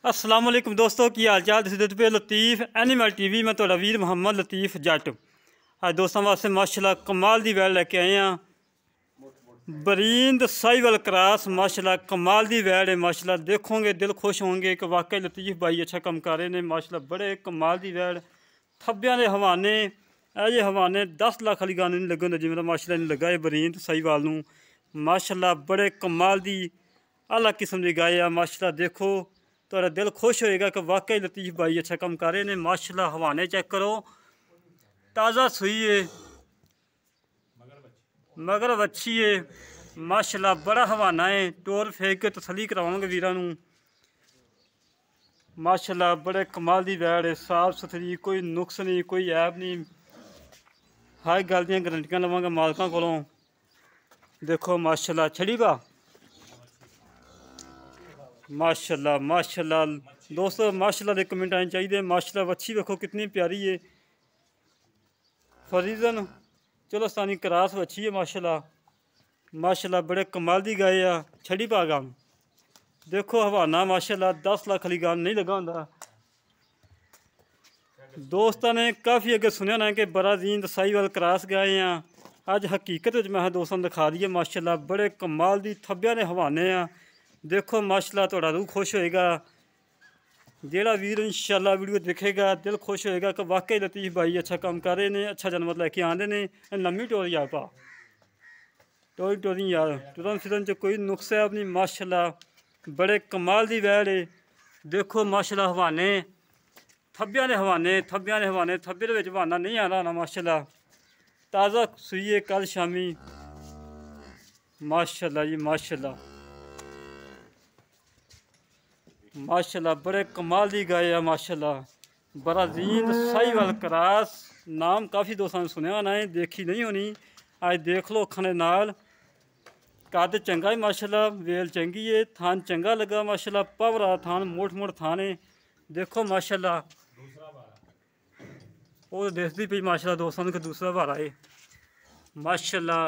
अस्सलाम वालेकुम दोस्तों की हाल चाल। तुसीं पे लतीफ़ एनिमल टीवी में तुहाडा वीर मुहम्मद लतीफ़ जट। अज दोस्तों वास्ते माशाल्लाह कमाल दी वैड़ लेके आए हैं। बरींद साहिवाल क्रॉस माशाल्लाह कमाल दी वैड़ है। माशाल्लाह देखोगे दिल खुश होंगे कि वाकई लतीफ़ भाई अच्छा काम कर रहे हैं। माशाल्लाह बड़े कमाल दी वैड़, थब्बियां दे हवाने ये हवाने 10 लाख वाली गल नहीं लगे होंगे जिवें माशाल्लाह नहीं लगा है बरींद साहिवाल नूं। माशाल्लाह बड़े कमाल दी आला किस्म की गाय है। माशाल्लाह देखो तो दिल खुश होएगा कि वाकई लतीफ़ भाई अच्छा काम कर रहे हैं। माशाल्लाह हवाने चेक करो, ताज़ा सुई है, मगर अच्छी है। माशाल्लाह बड़ा हवाना है। टोर फेंक के तसली करवाओगे वीरां नूं। माशाल्लाह बड़े कमाल दी वैड़ है, साफ सुथरी, कोई नुक्स नहीं, कोई ऐब नहीं। हर गल दियां गारंटियां लवांगा मालकां कोलों। देखो माशाल्लाह छड़ी बा माशाल्लाह माशाल्लाह दोस्तों माशाल्लाह दे कमेंट आने चाहिए। माशाल्लाह वच्छी देखो कितनी प्यारी है। फरीजन चलोस्तानी क्रॉस वच्छी है। माशाल्लाह माशाल्लाह बड़े कमाल दी गाय आ। छड़ी पागा देखो हवाना माशाल्लाह 10 लाख वाली गल नहीं लगा होंदा। दोस्तों ने काफ़ी अगे सुनिया ना कि बराजींद साहिवाल क्रॉस गाए हैं। अज हकीकत मैं दोस्तों दिखा दी है। माशाल्लाह बड़े कमाल दी थब्बियां दे हवाने आ। देखो माशाल्लाह तुहाडा रूह खुश होएगा। जेड़ा वीर इंशाल्लाह वीडियो देखेगा दिल खुश होएगा कि वाकई लतीफ़ भाई अच्छा काम कर रहे हैं, अच्छा जानवर लैके आंदे ने। लम्मी टोरी आ पा टोरी टोरी यार टुरन फिरन च कोई नुक्स है अपनी। माशाल्लाह बड़े कमाल दी वैड़ है। देखो माशाल्लाह हवाने थब्बियां दे हवाने थब्बे दे विच हवाना नहीं आना होना। माशाल्लाह ताज़ा सुई है कल शामी। माशाल्लाह जी माशाल्लाह माशाल्लाह बड़े कमाल दी गाय है। माशाल्लाह बराजींद साहिवाल क्रॉस नाम काफ़ी दोस्तों ने सुनिया होना है, देखी नहीं होनी। आज देख लो अखां दे नाल। कद चंगा है माशाल्लाह, वेल चंगी है, थान चंगा लगा माशाल्लाह, पावरा थान मोट थान है। देखो माशाल्लाह वो देखती पी माशाल्लाह दोस्तों ने कि दूसरा बार आए। माशाल्लाह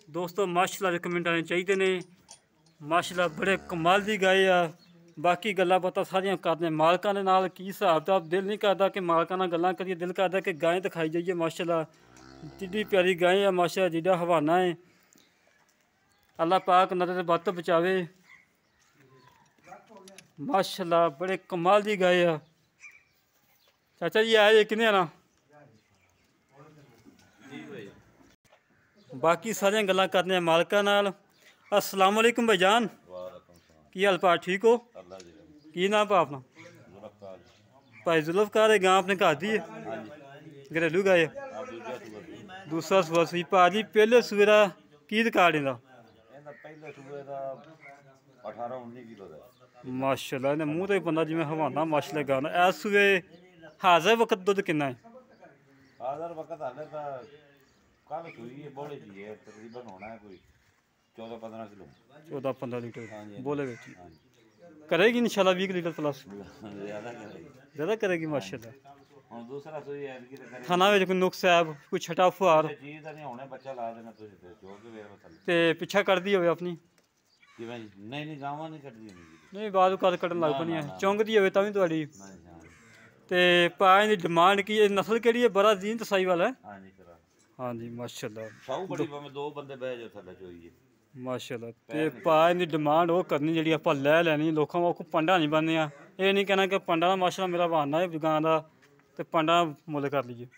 दोस्तों माशाल्लाह दे कमेंट आने चाहिए ने। माशाल्लाह बड़े कमाल दी गाय आ। बाकी गल्लां बातां सारियां करने मालकां दे नाल की हिसाब किताब। दिल नहीं करता कि मालकां नाल गल्लां करिए, दिल करता कि गाय दिखाई जाइए। माशाल्लाह जिड्डी प्यारी गाय है, माशाल्लाह जिड्डा हवाना है। अल्लाह पाक नजर से बद बचावे। माशाल्लाह बड़े कमाल दी गाय है। चाचा जी आए किन्ने आना। बाकी सारियां गल्लां करने मालकां नाल। अस्सलाम वालेकुम भाईजान, की हाल पा ठीक हो? की नाम पा अपना? भाई जुल्फकार है। गां अपने घर दी है, घरेलू गाय दूसरा सुबह सुई भाजी। पहले सवेरा की रिकॉर्ड इंदा? माशाल्लाह इन्हें मूँह तो ही बंदा जिमें हवाना माशाल्लाह गाना। इस सुबह हाजिर वक्त दुध किन्ना है? हाज़र वक्त हाले तो कल सुई है बोले जी है तकरीबन होना है कोई 14-15 किलो 14-15 लीटर बोले बेटी करेगी इंशाल्लाह 20 लीटर प्लस ज़्यादा करेगी माशाल्लाह। और दूसरा सुई है कि थाना में कोई नुक्स है कोई छटा फुहार चीज नहीं होने बच्चा ला देना तुझे जोर के वेर बता ते पिछा कर दी होवे अपनी कि भाई नहीं गावां नहीं कट दी नहीं बाद कद कटन लग पनी है चौंकदी होवे तां भी तुहाडी। नहीं ते पाए दी डिमांड की नस्ल केड़ी है? बराजींद साहिवाल है। हां जी करा हाँ जी माशाल्लाह साऊ बड़ी में दो बंदे बह जो थल्ले चोई माशाल्लाह। ते पाए दी डिमांड वो करनी जेड़ी आपां लै लैनी लोकां को पंडा नहीं बनने। ये नहीं कहना कि पंडा दा माशाल्लाह मेरा बहाना है गां दा ते पंडा मुल कर लीजिए।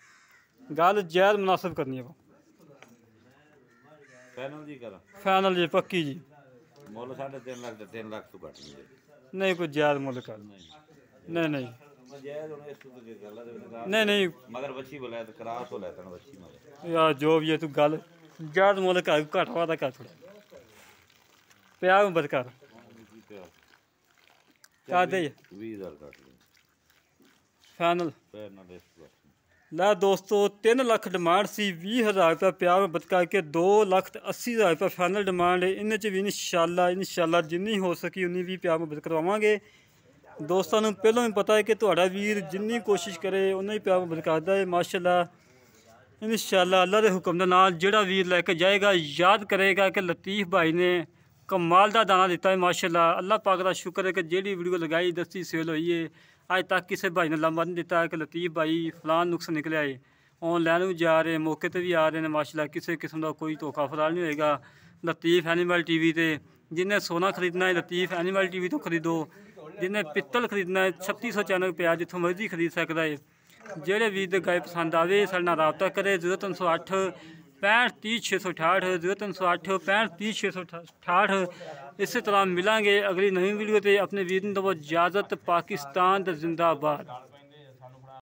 गल जायज़ मुनासिब करनी है फाइनल जी करा फाइनल जी पक्की जी। मोल 3.5 लाख ते 3 लाख तो घट नहीं नहीं कोई जायज़ मुल कर नहीं नहीं जायज होने इस तो के गल है नहीं मगर बच्ची बोला तो क्रॉस हो लेता बच्ची मगर यार जो भी है तू गल जायज़ मुल कर घट वादा कर थोड़ा प्यार मुहब्बत कर दे 20,000 घट फाइनल फाइनल इस ला दोस्तों 3 लाख डिमांड सी 20,000 रुपया प्यार मुहब्बत करके 2,80,000 रुपया फाइनल डिमांड है। इन भी इंशाल्लाह जिन्नी हो सकी उन्नी भी प्यार मुहब्बत करवावांगे। दोस्तों को पहलों भी पता है कि तुहाडा वीर जिन्नी कोशिश करे उन्ना ही प्यार मुहब्बत करदा है। माशाल्लाह इंशाल्लाह अल्लाह के हुक्म के नाल जेड़ा वीर लैके जाएगा याद करेगा कि लतीफ़ भाई ने कमाल का दाना दिता है माशाल्लाह। अल्लाह पाक का शुक्र है कि जेडी वीडियो लगाई दस्ती सेल हुई है। अज तक किसी भाई ने लामा नहीं दिता कि लतीफ़ भाई फलान नुक्स निकलिया है। ऑनलाइन भी जा रहे मौके पर भी आ रहे हैं माशाल्लाह। किसी किस्म का कोई धोखा फराल नहीं होएगा। लतीफ़ एनिमल TV ते जिन्हें सोना खरीदना है लतीफ़ एनिमल TV तो खरीदो। जिन्हें पित्तल खरीदना है 3600 चैनल पे जितों मर्जी खरीद सकता है। ਜਿਹੜੇ ਵੀਰ ਦੇ ਗਾਇ पसंद आवे साडे नाल राबता करे 0308 65 30 668 0308 65 30 668। इस तरह मिलांगे अगली नवी वीडियो ते। अपने वीर नूं दवो इजाजत। पाकिस्तान दा जिंदाबाद।